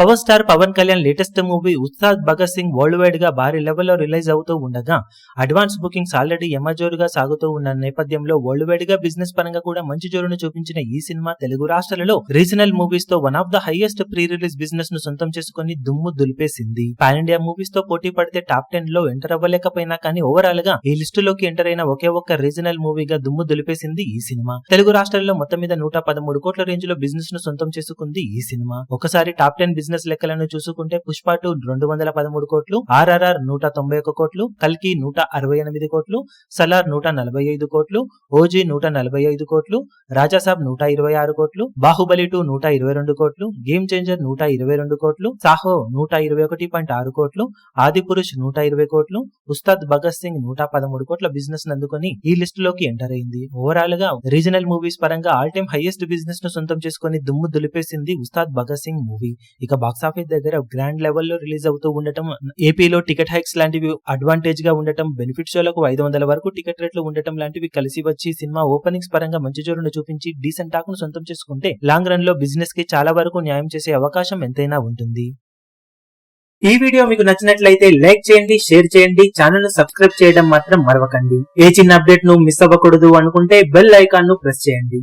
Power star Pawan Kalyan latest movie Ustaad Bhagat Singh world wide గా భారీ లెవెల్లో రిలీజ్ అవుతూ ఉండగా అడ్వాన్స్ బుకింగ్స్ ఆల్రెడీ ఎమ్మజోరుగా సాగుతూ ఉన్న నేపథ్యంలో వరల్డ్ వైడ్ గా బిజినెస్ పరంగా కూడా మంచి జోరును చూపించిన ఈ సినిమా తెలుగు రాష్ట్రాలలో రీజనల్ మూవీస్ తో one of the highest pre release business ను సొంతం చేసుకుని దుమ్ము దులిపేసింది. పాన్ ఇండియా మూవీస్ తో పోటీ పడితే టాప్ 10 లో ఎంటర్ అవ్వలేకపోయినా కానీ ఓవరాల్ గా ఈ లిస్టులోకి ఎంటర్ అయిన ఒకే ఒక్క రీజనల్ మూవీగా దుమ్ము దులిపేసింది ఈ సినిమా. తెలుగు రాష్ట్రాల్లో మొత్తం మీద 113 కోట్ల రేంజ్ లో బిజినెస్ ను సొంతం చేసుకుంది ఈ సినిమా. ఒకసారి టాప్ 10 బిజినెస్ లెక్కలను చూసుకుంటే పుష్ప 2 213 కోట్లు, RRR 191 కోట్లు, కల్కి 168 కోట్లు, సలార్ 145 కోట్లు, ఓజీ 145 కోట్లు, రాజాసాబ్ 126 కోట్లు, బాహుబలి 2 122 కోట్లు, గేమ్ చేంజర్ 122 కోట్లు, సాహో 121.6 కోట్లు, ఆది పురుష్ 120 కోట్లు, ఉస్తాద్ భగత్ సింగ్ 113 కోట్ల బిజినెస్ నందుకొని ఈ లిస్ట్ లోకి ఎంటర్ అయింది. ఓవరాల్ గా రీజనల్ మూవీస్ పరంగా ఆల్ టైమ్ హైయెస్ట్ బిజినెస్ ను సొంతం చేసుకుని దుమ్ము దులిపేసింది ఉస్తాద్ భగత్ సింగ్ మూవీ. ఇక బాక్సాఫీస్ దగ్గర గ్రాండ్ లెవెల్లో రిలీజ్ అవుతూ ఉండటం, ఏపీలో టికెట్ హైక్స్ లాంటివి అడ్వాంటేజ్ గా ఉండటం, బెనిఫిట్ షోలకు 500 వరకు టికెట్ రేట్లు ఉండటం లాంటివి కలిసి వచ్చి సినిమా ఓపెనింగ్స్ పరంగా మంచి జోరును చూపించి డీసెంట్ టాక్ ను సొంతం చేసుకుంటే లాంగ్ రన్ లో బిజినెస్ కి చాలా వరకు న్యాయం చేసే అవకాశం ఎంతైనా ఉంటుంది. ఈ వీడియో మీకు నచ్చినట్లయితే లైక్ చేయండి, షేర్ చేయండి, ఛానల్ ను సబ్స్క్రైబ్ చేయడం మాత్రం మరవకండి. ఏ చిన్న అప్డేట్ ను మిస్ అవ్వకూడదు అనుకుంటే బెల్ ఐకాన్ ను ప్రెస్ చేయండి.